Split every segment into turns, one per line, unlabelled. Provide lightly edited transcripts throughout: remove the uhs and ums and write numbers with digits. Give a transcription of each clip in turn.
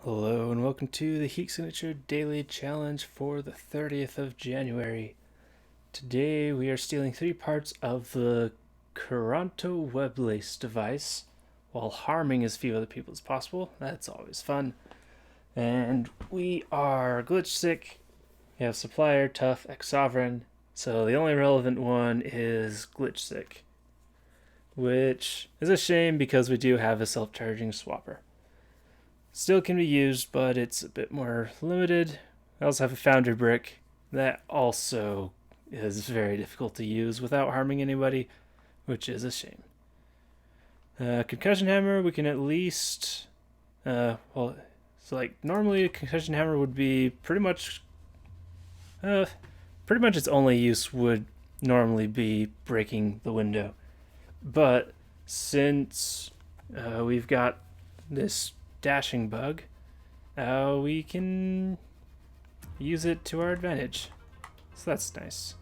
Hello and welcome to the Heat Signature Daily Challenge for the 30th of January. Today we are stealing 3 parts of the Kuranto Weblace device while harming as few other people as possible. That's always fun. And we are glitch sick. We have supplier, tough, ex-sovereign. So the only relevant one is glitch sick, which is a shame because we do have a self-charging swapper. Still can be used, but it's a bit more limited. I also have a foundry brick that also is very difficult to use without harming anybody, which is a shame. Concussion hammer, we can at least, normally a concussion hammer would be pretty much its only use would normally be breaking the window. But since we've got this dashing bug, we can use it to our advantage. So that's nice.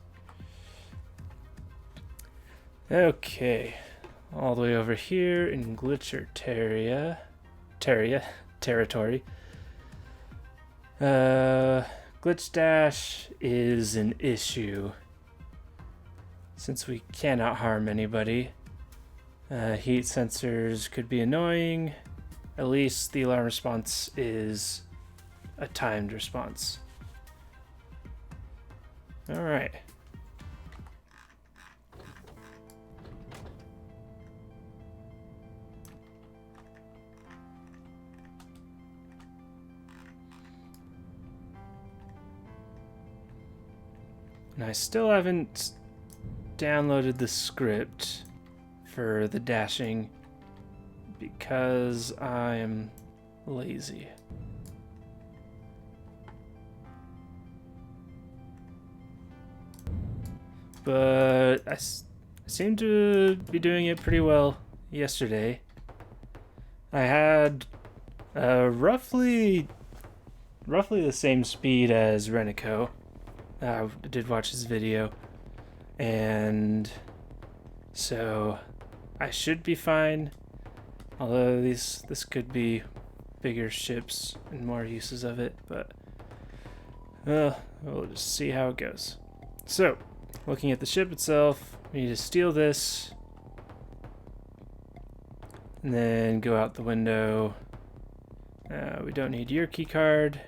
Okay, all the way over here in Glitcher territory. Glitch dash is an issue since we cannot harm anybody. Heat sensors could be annoying. At least the alarm response is a timed response. Alright. And I still haven't downloaded the script for the dashing because I am lazy. But I seem to be doing it pretty well yesterday. I had roughly the same speed as Renico. I did watch his video, and so I should be fine. Although this could be bigger ships and more uses of it, but we'll just see how it goes. So, looking at the ship itself, we need to steal this, and then go out the window. We don't need your key card.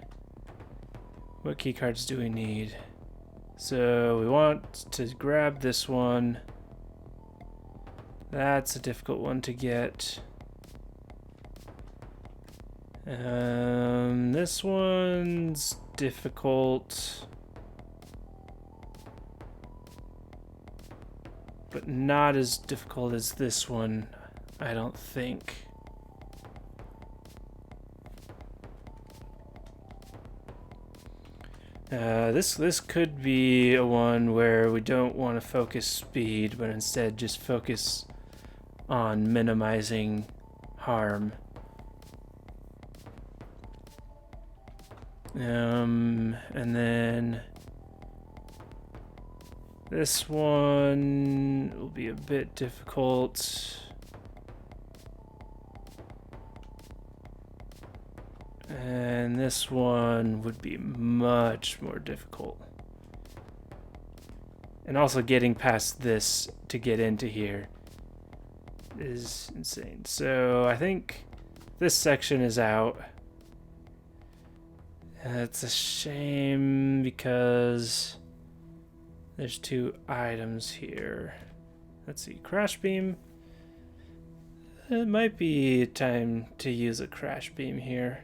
What key cards do we need? So we want to grab this one. That's a difficult one to get. This one's difficult, but not as difficult as this one, I don't think. This could be a one where we don't want to focus speed, but instead just focus on minimizing harm. And then this one will be a bit difficult. And this one would be much more difficult. And also getting past this to get into here is insane. So I think this section is out. It's a shame because there's 2 items here. Let's see, crash beam. It might be time to use a crash beam here.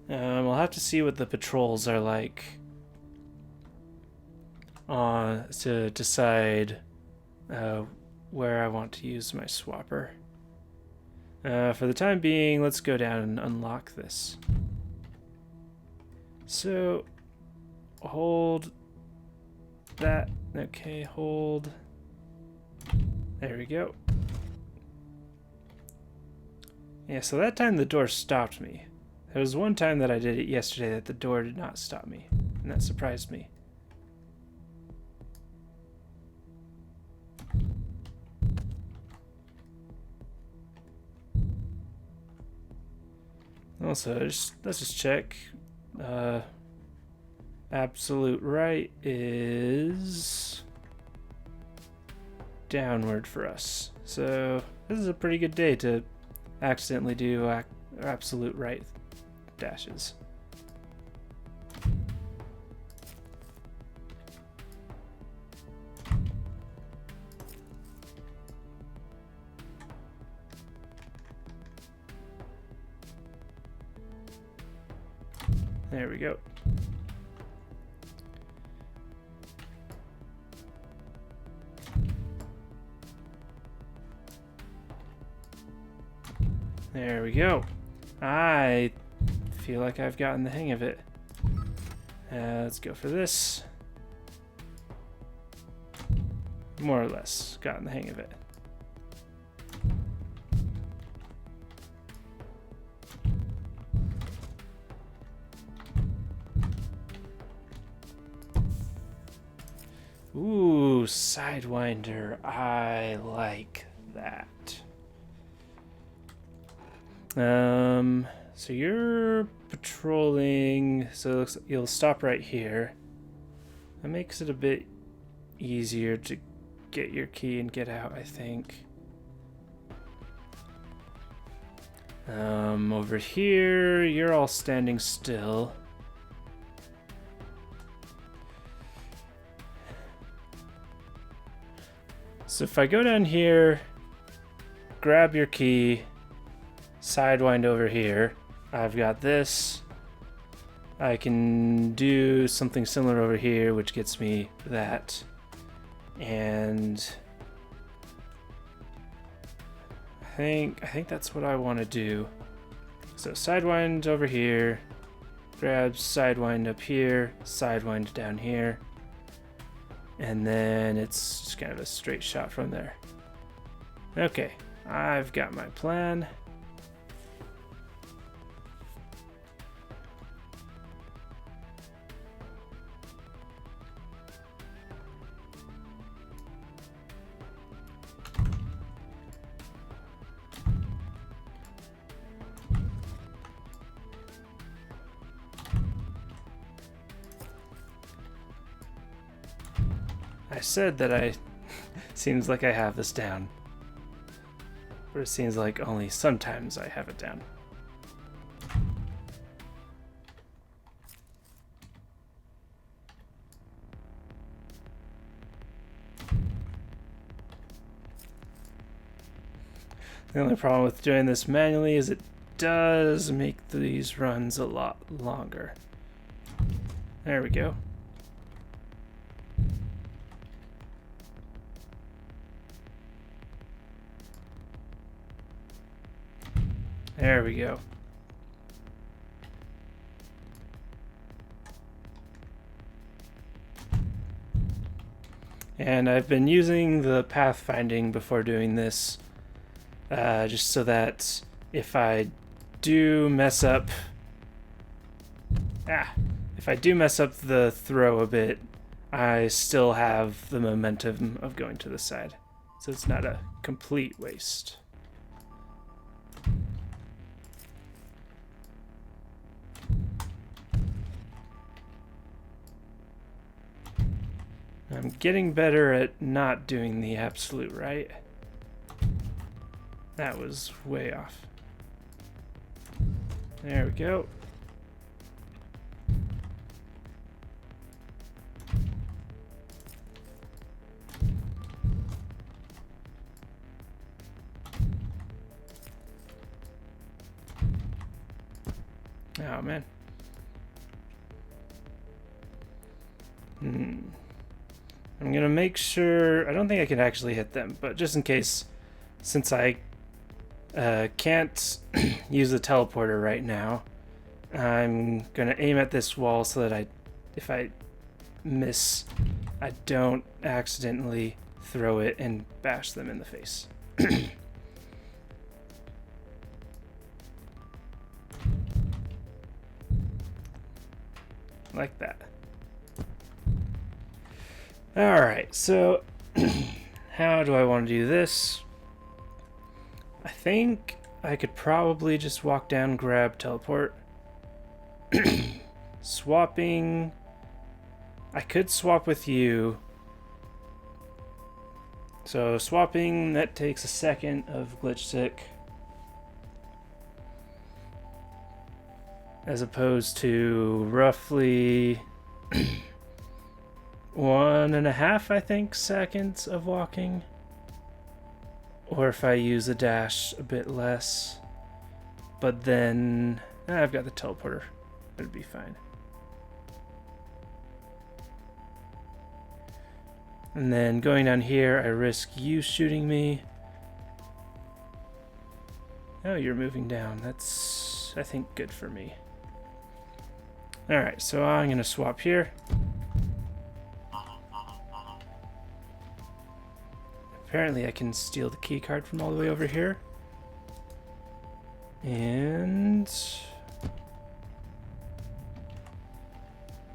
We'll have to see what the patrols are like to decide where I want to use my swapper. For the time being, let's go down and unlock this. So, hold that. Okay, hold. There we go. Yeah, so that time the door stopped me. There was one time that I did it yesterday that the door did not stop me, and that surprised me. Also, let's just check. Absolute right is downward for us. So this is a pretty good day to accidentally do absolute right dashes. There we go. There we go. I feel like I've gotten the hang of it. Let's go for this. More or less gotten the hang of it. Ooh, Sidewinder. I like that. So you're patrolling, so it looks like you'll stop right here. That makes it a bit easier to get your key and get out, I think. Over here, you're all standing still. So if I go down here, grab your key, Sidewind over here, I've got this. I can do something similar over here, which gets me that. And I think that's what I want to do. So Sidewind over here, grab Sidewind up here, Sidewind down here, and then it's just kind of a straight shot from there. Okay, I've got my plan. I said that I seems like I have this down, but it seems like only sometimes I have it down. The only problem with doing this manually is it does make these runs a lot longer. There we go. There we go. And I've been using the pathfinding before doing this, just so that if I do mess up, the throw a bit, I still have the momentum of going to the side, so it's not a complete waste. I'm getting better at not doing the absolute right. That was way off. There we go. Oh man. I'm gonna make sure, I don't think I can actually hit them, but just in case, since I can't use the teleporter right now, I'm gonna aim at this wall so that if I miss, I don't accidentally throw it and bash them in the face. Like that. Alright, so how do I want to do this? I think I could probably just walk down, grab, teleport. Swapping. I could swap with you. So swapping, that takes a second of glitch stick. As opposed to roughly 1.5, I think, seconds of walking. Or if I use a dash, a bit less. But then I've got the teleporter. It'd be fine. And then going down here, I risk you shooting me. Oh, you're moving down. That's, I think, good for me. Alright, so I'm going to swap here. Apparently I can steal the key card from all the way over here. And...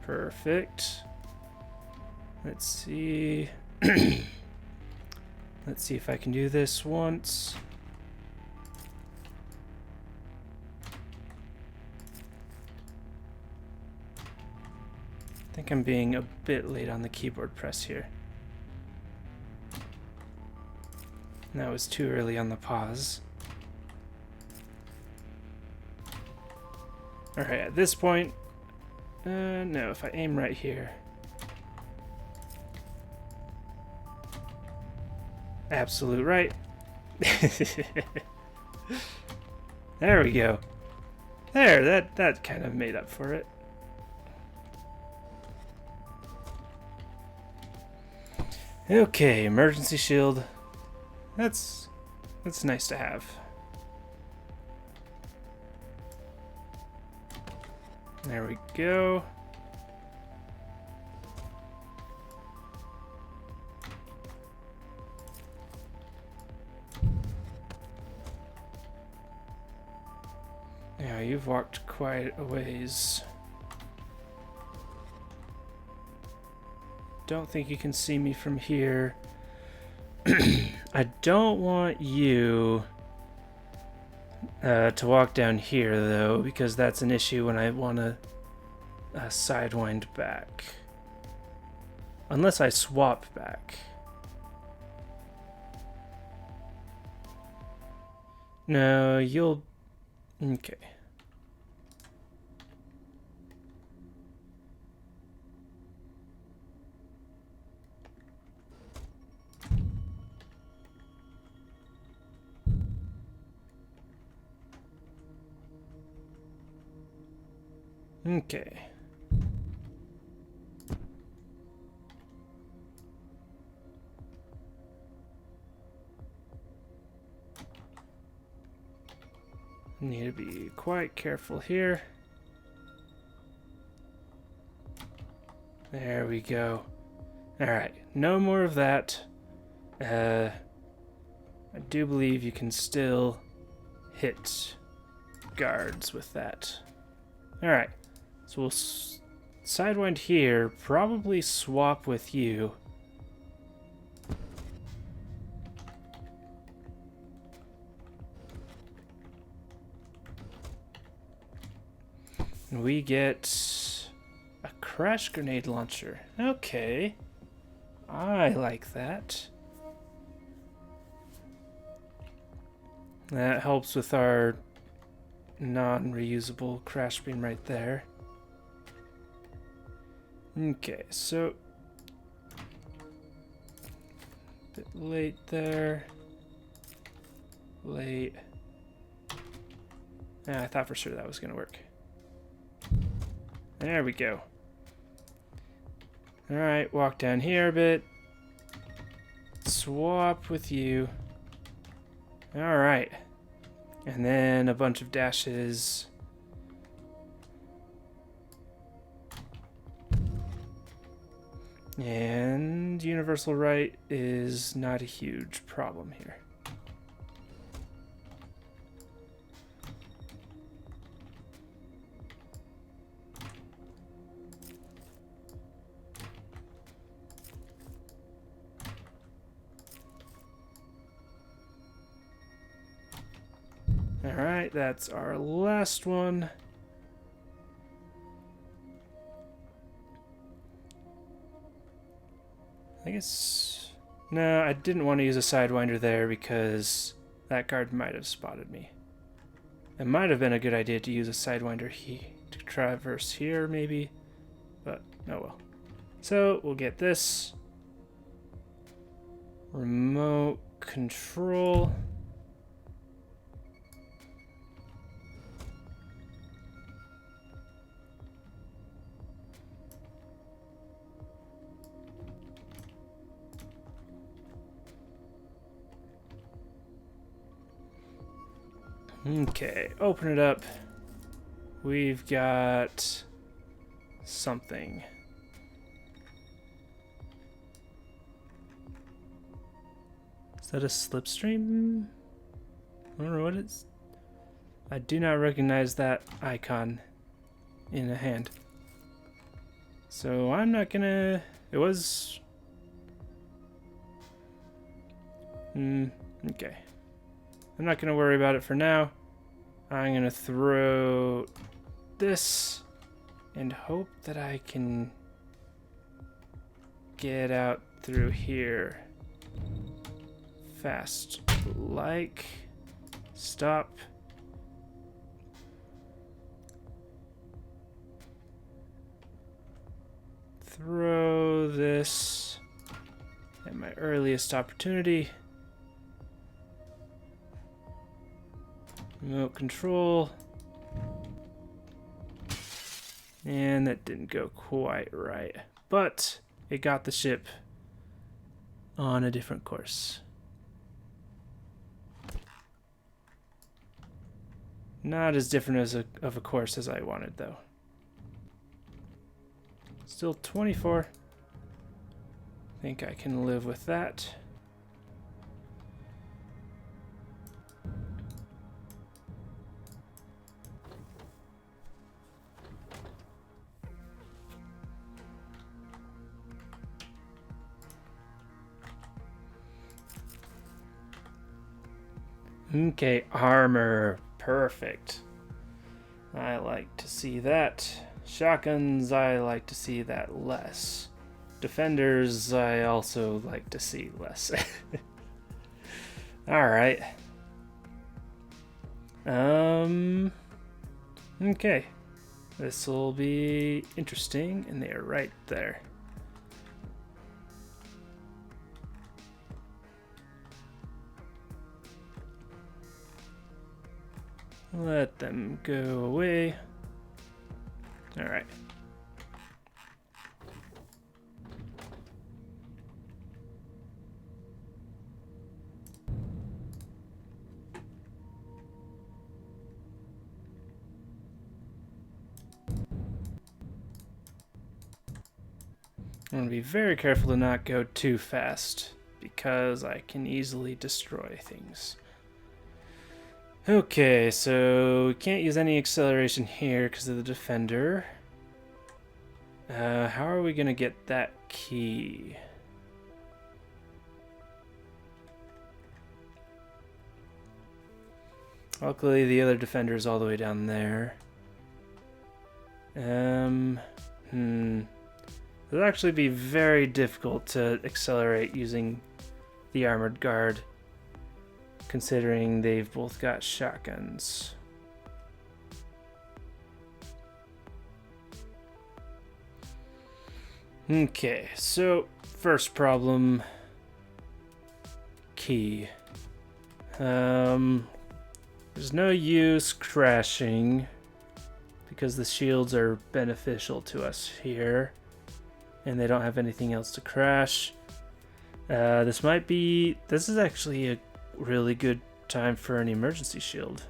perfect. Let's see. Let's see if I can do this once. I think I'm being a bit late on the keyboard press here. That was too early on the pause. Alright, at this point, no, if I aim right here. Absolute right. There we go. There, that kind of made up for it. Okay, emergency shield. That's nice to have. There we go. Yeah, you've walked quite a ways. Don't think you can see me from here. I don't want you to walk down here, though, because that's an issue when I want to sidewind back. Unless I swap back. No, you'll... okay. Okay. Need to be quite careful here. There we go. Alright, no more of that. I do believe you can still hit guards with that. Alright. So we'll sidewind here, probably swap with you. And we get a crash grenade launcher. Okay. I like that. That helps with our non-reusable crash beam right there. Okay, so a bit late there. Late. Yeah, I thought for sure that was gonna work. There we go. Alright, walk down here a bit. Swap with you. Alright. And then a bunch of dashes. And universal right is not a huge problem here. that's our last one. I guess... No, I didn't want to use a Sidewinder there because that guard might have spotted me. It might have been a good idea to use a Sidewinder to traverse here, maybe. But, oh well. So, we'll get this. Remote control. Okay, open it up. We've got something. Is that a slipstream? I don't know what it's... I do not recognize that icon in a hand. So I'm not gonna... It was... Okay. I'm not going to worry about it for now. I'm going to throw this and hope that I can get out through here. Fast. Like. Stop. Throw this at my earliest opportunity. Remote control. And that didn't go quite right. But it got the ship on a different course. Not as different as of a course as I wanted, though. Still 24. I think I can live with that. Okay, armor. Perfect. I like to see that. Shotguns, I like to see that less. Defenders, I also like to see less. Alright. Okay. This will be interesting, and they're right there. Let them go away. All right. I'm going to be very careful to not go too fast because I can easily destroy things. Okay, so we can't use any acceleration here because of the defender. How are we going to get that key? Luckily, the other defender is all the way down there. It'll actually be very difficult to accelerate using the armored guard, considering they've both got shotguns. Okay, so first problem, key. There's no use crashing because the shields are beneficial to us here and they don't have anything else to crash. This is actually a really good time for an emergency shield.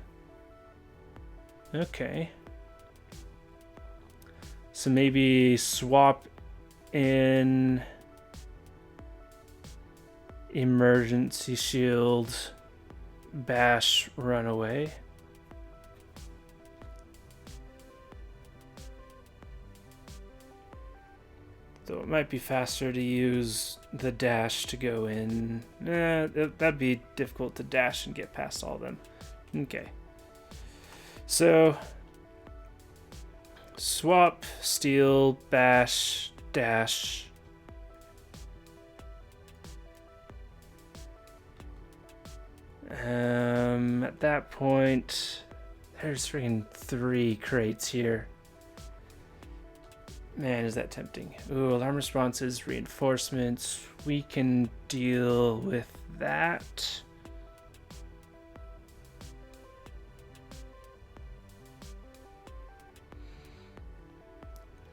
Okay. So maybe swap in emergency shield, bash, runaway. Though it might be faster to use the dash to go in. That'd be difficult to dash and get past all of them. Okay. So swap, steal, bash, dash. At that point, there's freaking 3 crates here. Man, is that tempting. Ooh, alarm responses, reinforcements. We can deal with that.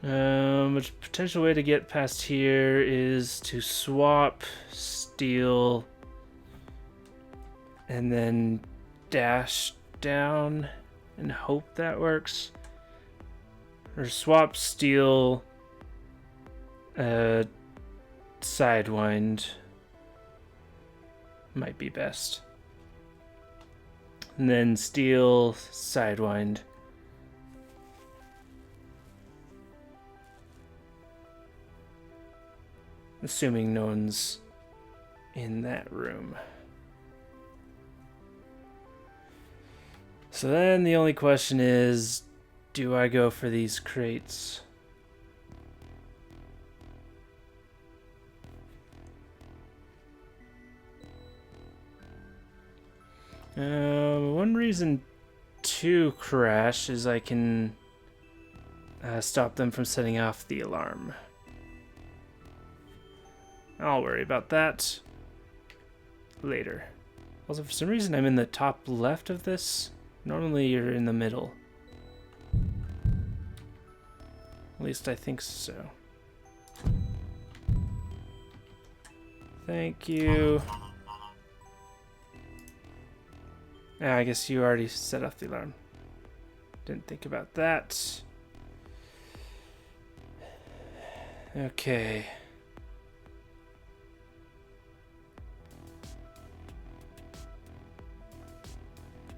A potential way to get past here is to swap, steal, and then dash down and hope that works. Or swap, steal, sidewind might be best. And then steal, sidewind. Assuming no one's in that room. So then the only question is, do I go for these crates? One reason to crash is I can stop them from setting off the alarm. I'll worry about that later. Also, for some reason, I'm in the top left of this. Normally, you're in the middle. At least I think so. Thank you. Ah, I guess you already set off the alarm. Didn't think about that. Okay.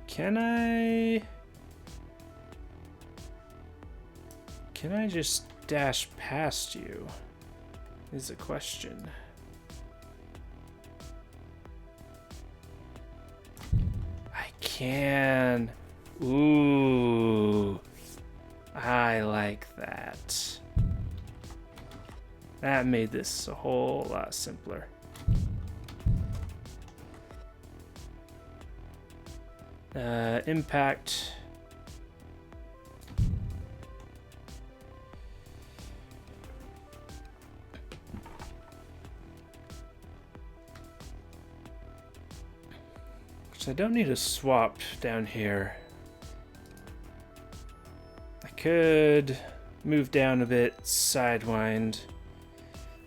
Can I just dash past you? Is a question. I can. Ooh. I like that. That made this a whole lot simpler. Impact. Which I don't need a swap down here. I could move down a bit, sidewind.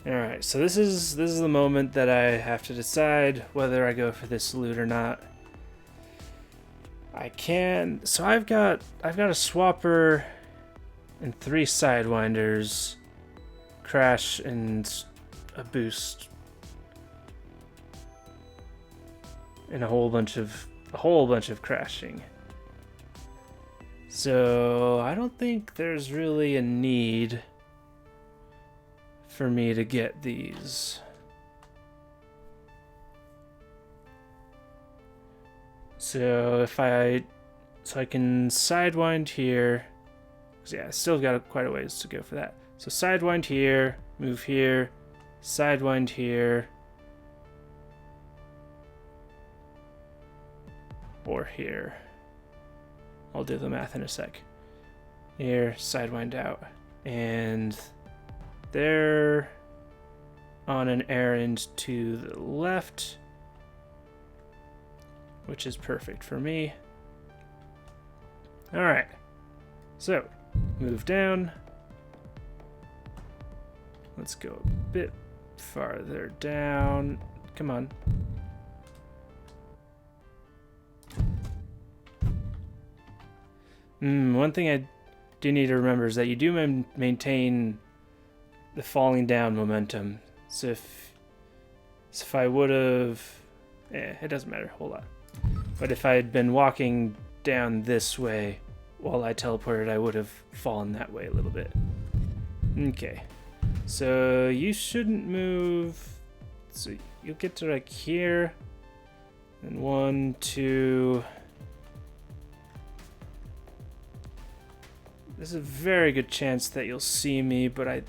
Alright, so this is the moment that I have to decide whether I go for this loot or not. I can, so I've got a swapper and 3 sidewinders, crash and a boost, and a whole bunch of crashing. So I don't think there's really a need for me to get these. So I can sidewind here. Yeah, I still got quite a ways to go for that. So sidewind here, move here, sidewind here, or here. I'll do the math in a sec. Here, sidewind out, and they're on an errand to the left, which is perfect for me. All right, so move down. Let's go a bit farther down. Come on. One thing I do need to remember is that you do maintain the falling down momentum. So if I would have, it doesn't matter a whole lot. But if I had been walking down this way while I teleported, I would have fallen that way a little bit. Okay, so you shouldn't move. So you'll get to like here, and 1, 2. There's a very good chance that you'll see me, but I...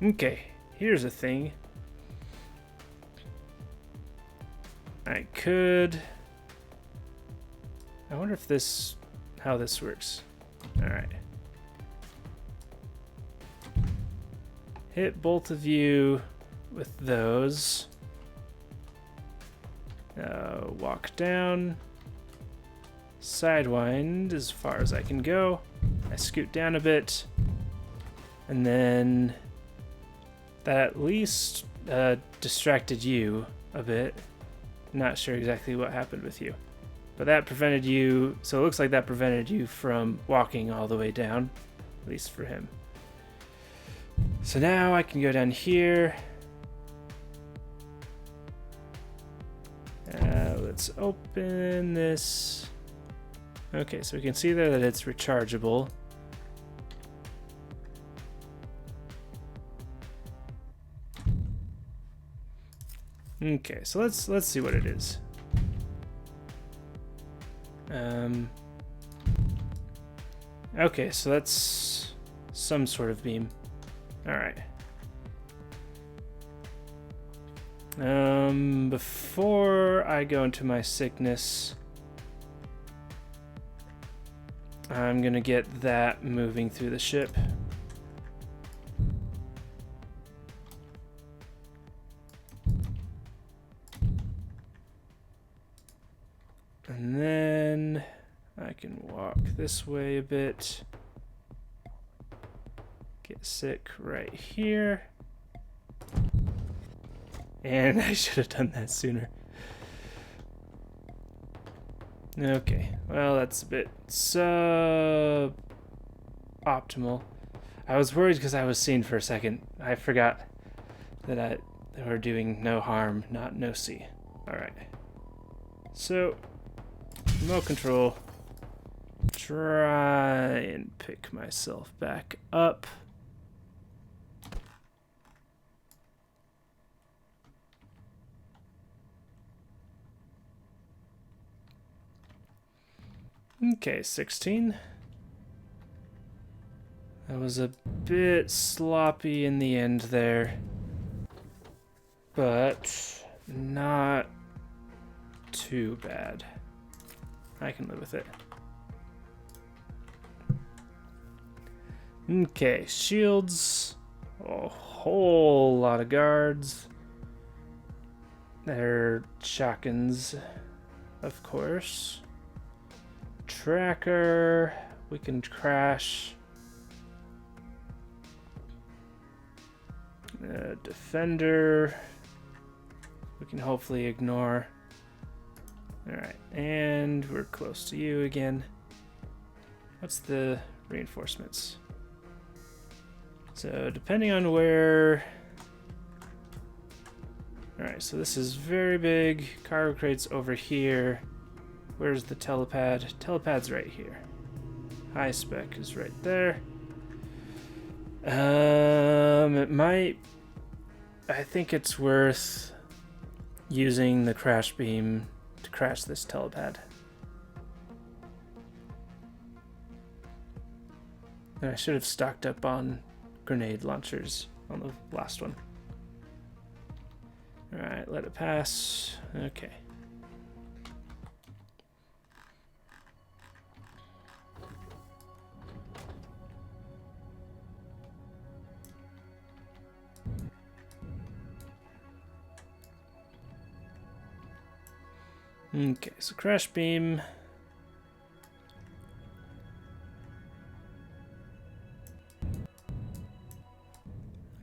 Okay, here's a thing. I could... I wonder if this... how this works. Alright. Hit both of you with those. Walk down. Sidewind as far as I can go. I scoot down a bit. And then that at least distracted you a bit. Not sure exactly what happened with you. But that prevented you, so it looks like that prevented you from walking all the way down. At least for him. So now I can go down here. Let's open this. Okay, so we can see there that it's rechargeable. Okay, so let's see what it is. Okay, so that's some sort of beam. All right. Before I go into my sickness, I'm gonna get that moving through the ship. And then I can walk this way a bit. Get sick right here. And I should have done that sooner. Okay, well that's a bit suboptimal. I was worried because I was seen for a second. I forgot that they were doing no harm, not no see. Alright. So, remote control. Try and pick myself back up. Okay, 16. That was a bit sloppy in the end there, but not too bad. I can live with it. Okay, shields. A whole lot of guards. They're shotguns, of course. Tracker. We can crash. Defender. We can hopefully ignore. Alright, and we're close to you again. What's the reinforcements? So depending on where... Alright, so this is very big. Cargo crate's over here. Where's the telepad? Telepad's right here. High spec is right there. It might... I think it's worth using the crash beam to crash this telepad. And I should have stocked up on grenade launchers on the last one. Alright, let it pass. Okay. Okay, so crash beam.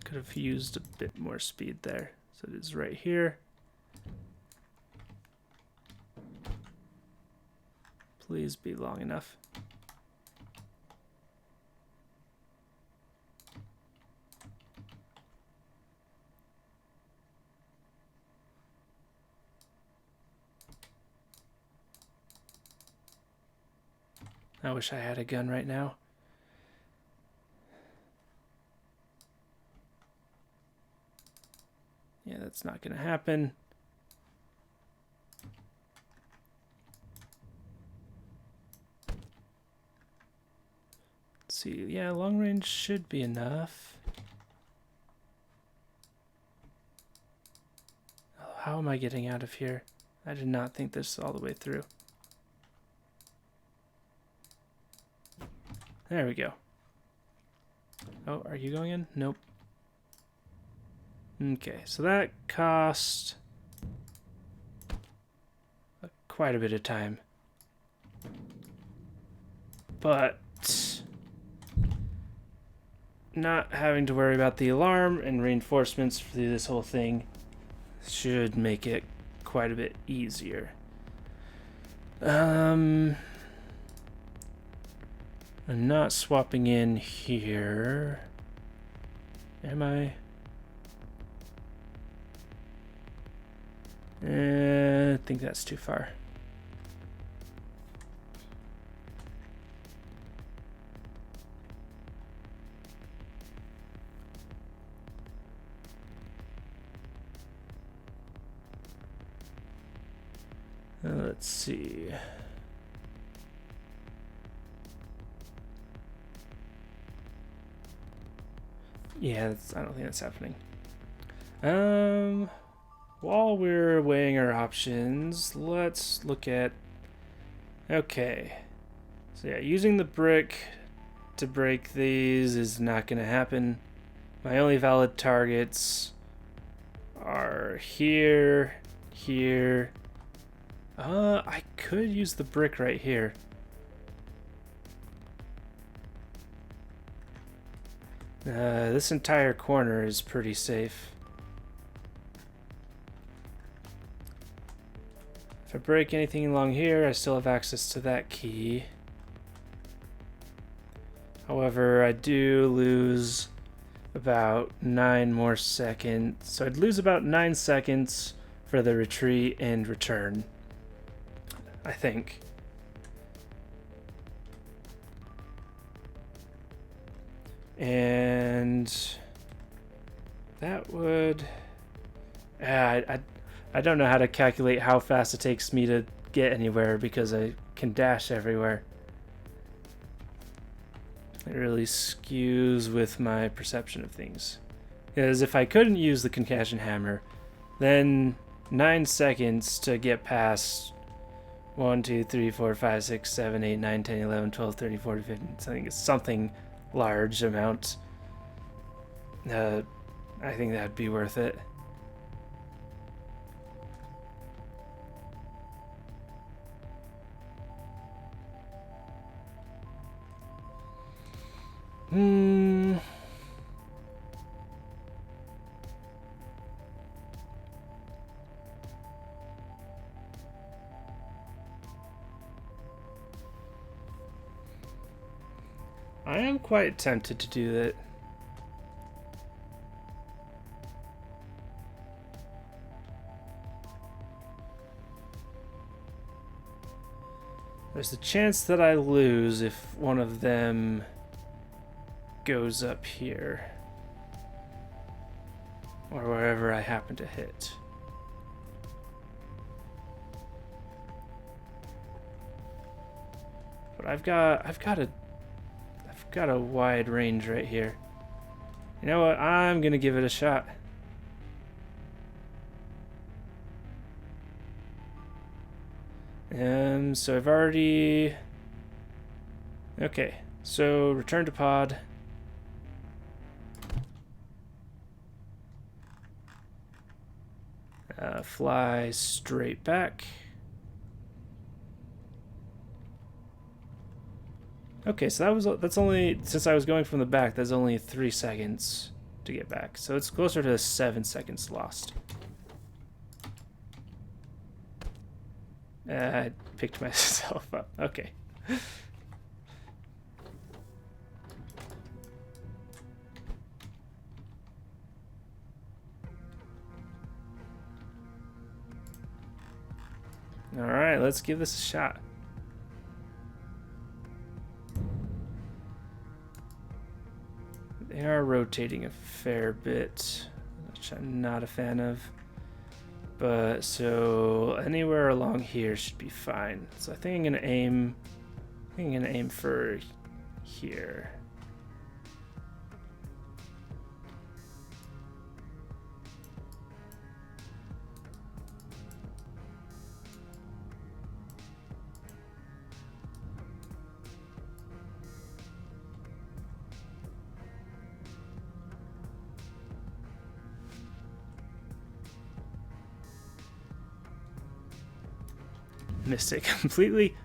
Could have used a bit more speed there. So it is right here. Please be long enough. I wish I had a gun right now. Yeah, that's not gonna happen. see. Yeah, long range should be enough. Oh, how am I getting out of here? I did not think this all the way through. There we go. Oh, are you going in? Nope. Okay, so that cost quite a bit of time. But not having to worry about the alarm and reinforcements through this whole thing should make it quite a bit easier. I'm not swapping in here. Am I? I think that's too far. Let's see. Yeah, I don't think that's happening. While we're weighing our options, let's look at... Okay. So yeah, using the brick to break these is not going to happen. My only valid targets are here, here. I could use the brick right here. This entire corner is pretty safe. If I break anything along here, I still have access to that key. However, I do lose about 9 more seconds. So I'd lose about 9 seconds for the retreat and return, I think. And that would... I don't know how to calculate how fast it takes me to get anywhere because I can dash everywhere. It really skews with my perception of things. Because if I couldn't use the concussion hammer, then 9 seconds to get past 1, 2, 3, 4, 5, 6, 7, 8, 9, 10, 11, 12, 13, 14, 15, I think it's something large amount. I think that'd be worth it. I am quite tempted to do that. There's a chance that I lose if one of them goes up here. Or wherever I happen to hit. But I've got a wide range right here. You know what? I'm gonna give it a shot. So I've already... Okay, so return to pod. Fly straight back. Okay, so that's only, since I was going from the back, that's only 3 seconds to get back. So it's closer to 7 seconds lost. I picked myself up. Okay. All right, let's give this a shot. They are rotating a fair bit, which I'm not a fan of. But so anywhere along here should be fine. So I think I'm gonna aim for here. missed it completely.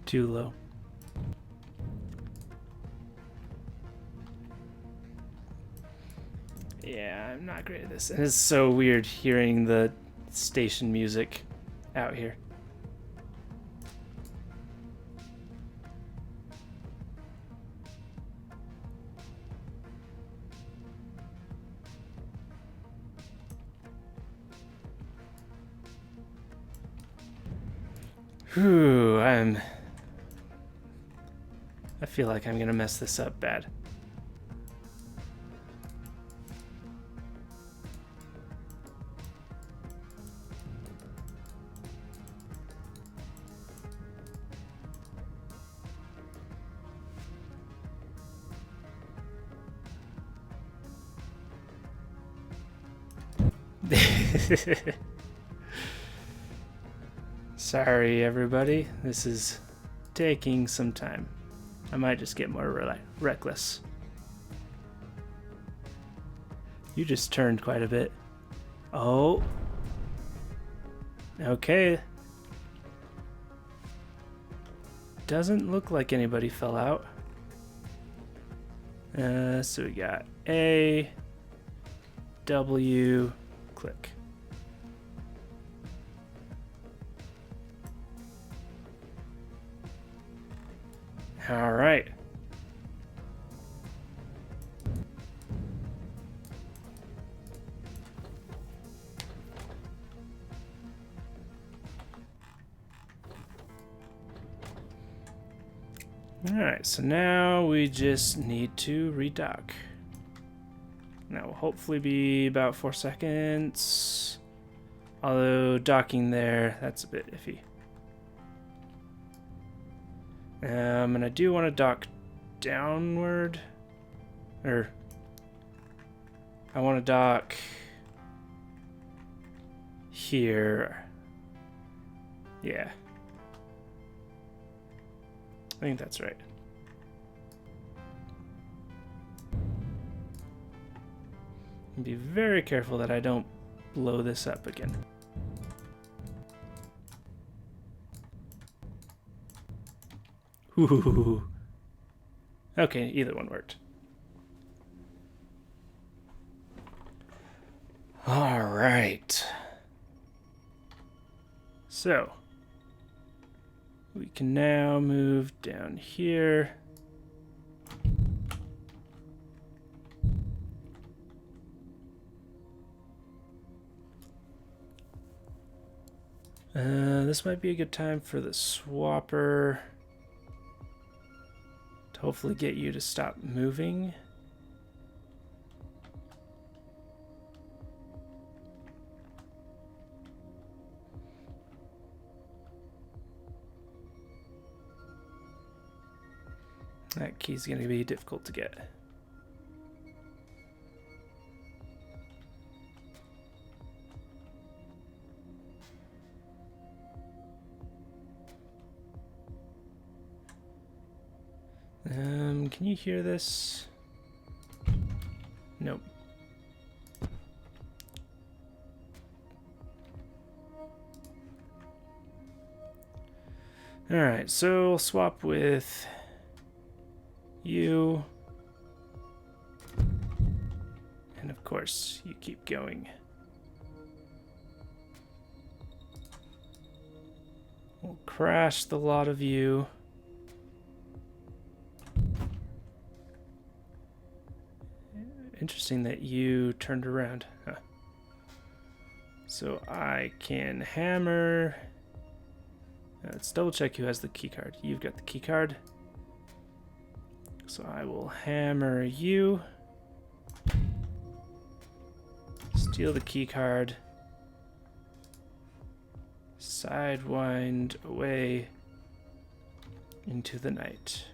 Too low. Yeah, I'm not great at this. And it's so weird hearing the station music out here. Whew, I feel like I'm gonna mess this up bad. Sorry, everybody. This is taking some time. I might just get more reckless. You just turned quite a bit. Oh. Okay. Doesn't look like anybody fell out. So we got A, W, click. All right. All right, so now we just need to redock. That will hopefully be about 4 seconds. Although docking there, that's a bit iffy. And I do want to dock downward. Or I want to dock here. Yeah. I think that's right. Be very careful that I don't blow this up again. Ooh. Okay, either one worked. All right. So we can now move down here. This might be a good time for the swapper to hopefully get you to stop moving. That key's going to be difficult to get. Can you hear this? Nope. All right, so we'll swap with you. And of course, you keep going. We'll crash the lot of you. Interesting that you turned around. Huh. So I can hammer. Let's double check who has the key card. You've got the key card. So I will hammer you. Steal the key card. Sidewind away into the night.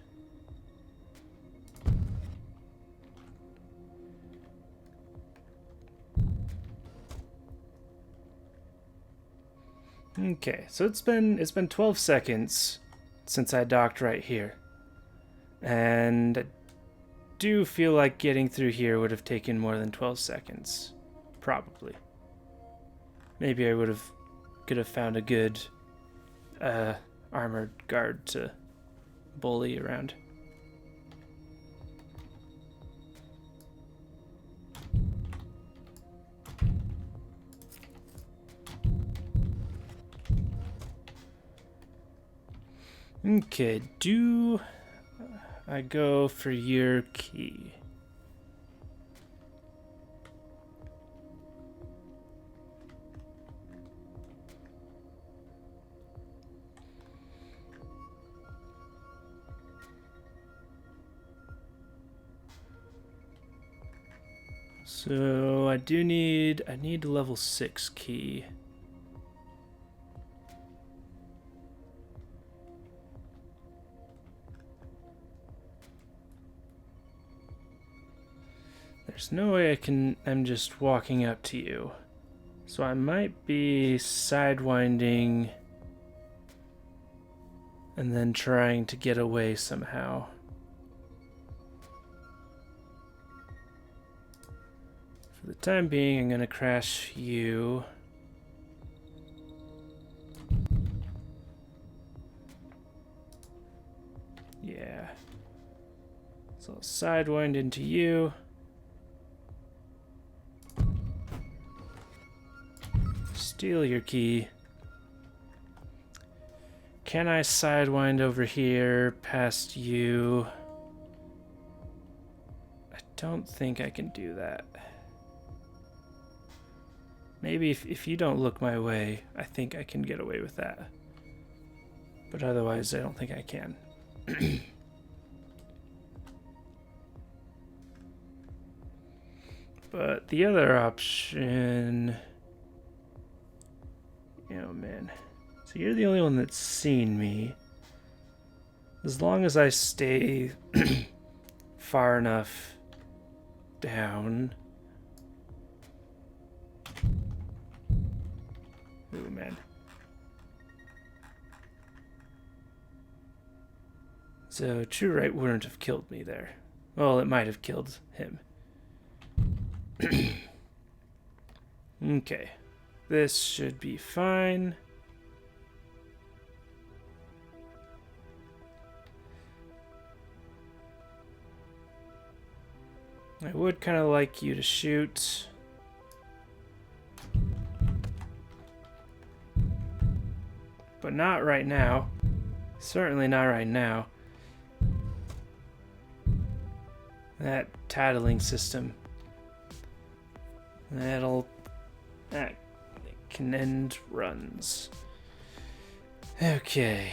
Okay, so it's been 12 seconds since I docked right here. And I do feel like getting through here would have taken more than 12 seconds. Probably. Maybe I could have found a good armored guard to bully around. Okay, do I go for your key? So I need a level 6 key. There's no way I'm just walking up to you. So I might be sidewinding and then trying to get away somehow. For the time being, I'm gonna crash you. Yeah. So I'll sidewind into you. Steal your key. Can I sidewind over here past you? I don't think I can do that. Maybe if you don't look my way, I think I can get away with that. But otherwise, I don't think I can. But the other option... Oh, man. So you're the only one that's seen me. As long as I stay far enough down... Ooh, man. So True Right wouldn't have killed me there. Well, it might have killed him. Okay. This should be fine. I would kind of like you to shoot. But not right now. Certainly not right now. That tattling system. That can end runs. Okay.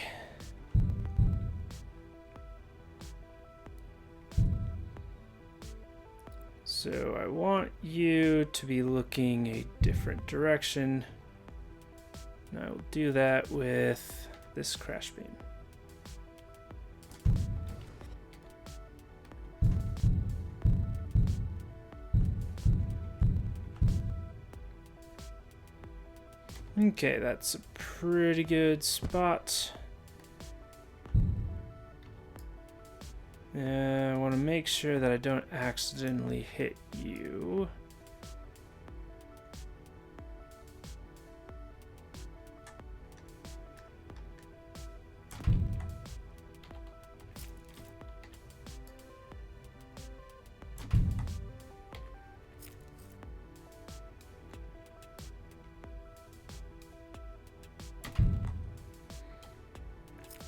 So I want you to be looking a different direction. And I will do that with this crash beam. Okay, that's a pretty good spot. I want to make sure that I don't accidentally hit you.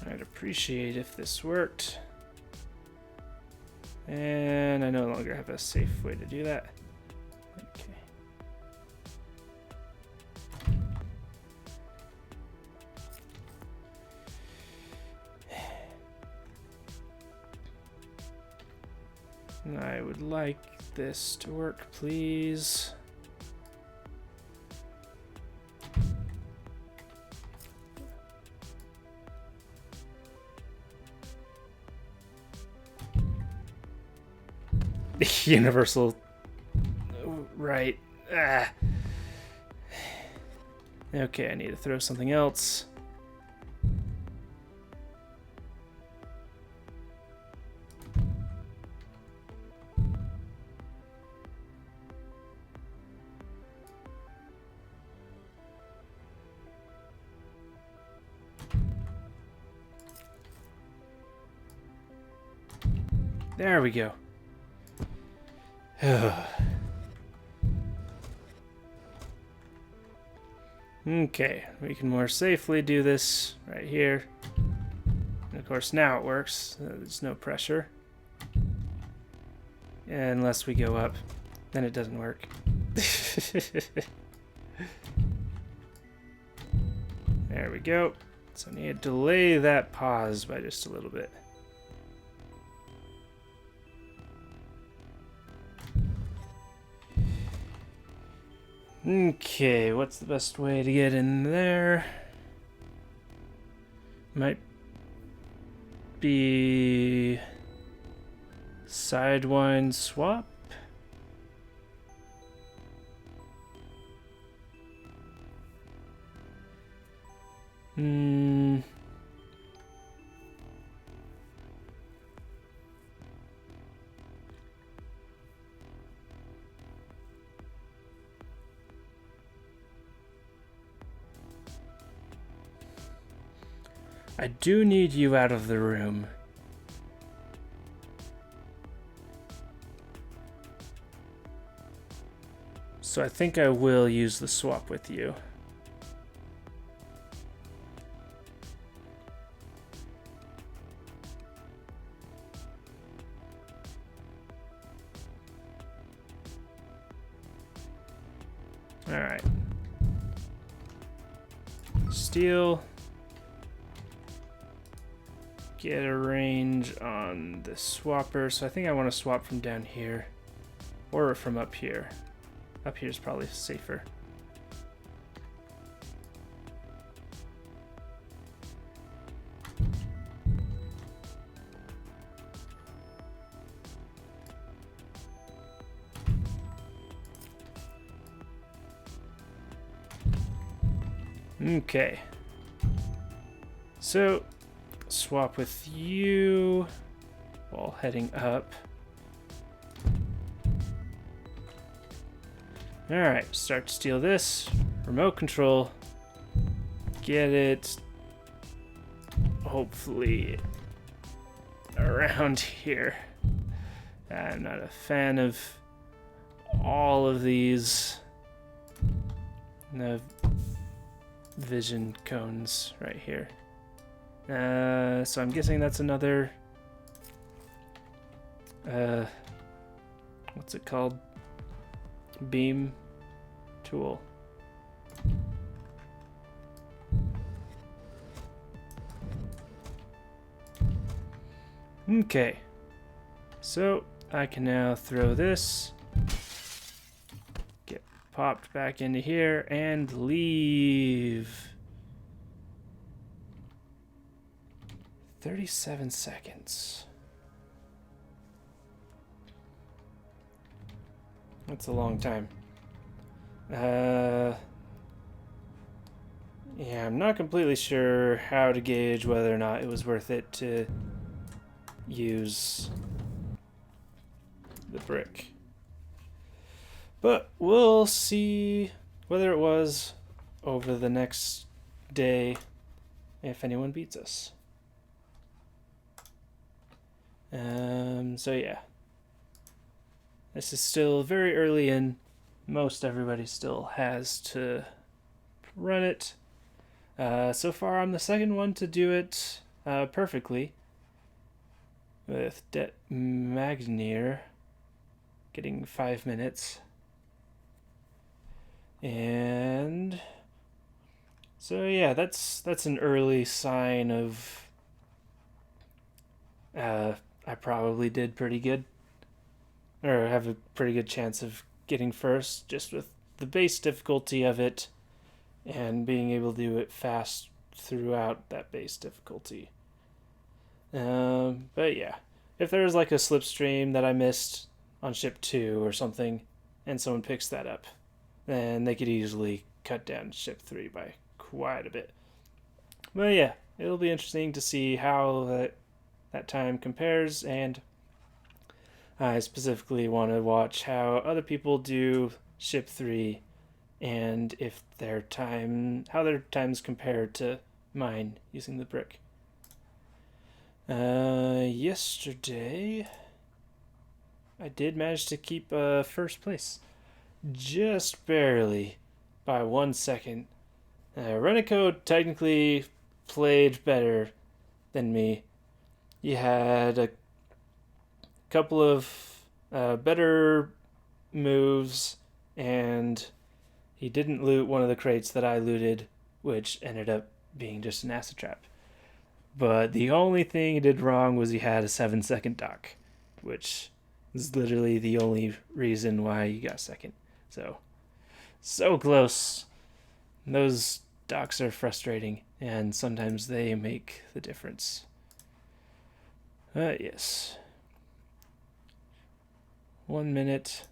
I'd appreciate if this worked. And I no longer have a safe way to do that. Okay. And I would like this to work, please. Universal. Right. Ah. Okay, I need to throw something else. There we go. Okay, we can more safely do this right here. And of course, now it works. There's no pressure. Unless we go up, then it doesn't work. There we go. So I need to delay that pause by just a little bit. Okay, what's the best way to get in there? Might be sidewind swap. I do need you out of the room. So I think I will use the swap with you. Alright. Steal. Get a range on the swapper. So I think I want to swap from down here. Or from up here. Up here is probably safer. Okay. So, swap with you while heading up. Alright, start to steal this. Remote control. Get it, hopefully, around here. I'm not a fan of all of these vision cones right here. So I'm guessing that's another, what's it called? Beam tool. Okay, so I can now throw this, get popped back into here, and leave. 37 seconds. That's a long time. Yeah, I'm not completely sure how to gauge whether or not it was worth it to use the brick. But we'll see whether it was over the next day if anyone beats us. So yeah. This is still very early in. Most everybody still has to run it. So far, I'm the second one to do it perfectly. With Det Magnier getting 5 minutes. And so yeah, that's an early sign of I probably did pretty good. Or have a pretty good chance of getting first, just with the base difficulty of it and being able to do it fast throughout that base difficulty. But yeah, if there was like a slipstream that I missed on ship 2 or something and someone picks that up, then they could easily cut down ship 3 by quite a bit. But yeah, it'll be interesting to see how that time compares, and I specifically want to watch how other people do ship 3 and if how their times compare to mine using the brick. Yesterday I did manage to keep first place, just barely, by 1 second. Renico technically played better than me. He had a couple of better moves, and he didn't loot one of the crates that I looted, which ended up being just an acid trap. But the only thing he did wrong was he had a 7-second dock, which is literally the only reason why he got second. So close. Those docks are frustrating, and sometimes they make the difference. Yes. 1 minute.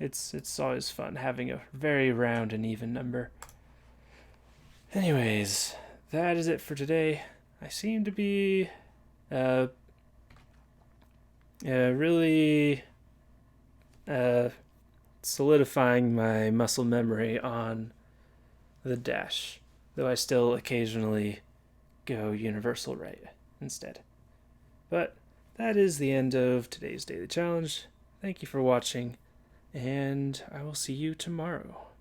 It's always fun having a very round and even number. Anyways, that is it for today. I seem to be really solidifying my muscle memory on the dash, though I still occasionally go universal right instead. But that is the end of today's daily challenge. Thank you for watching, and I will see you tomorrow.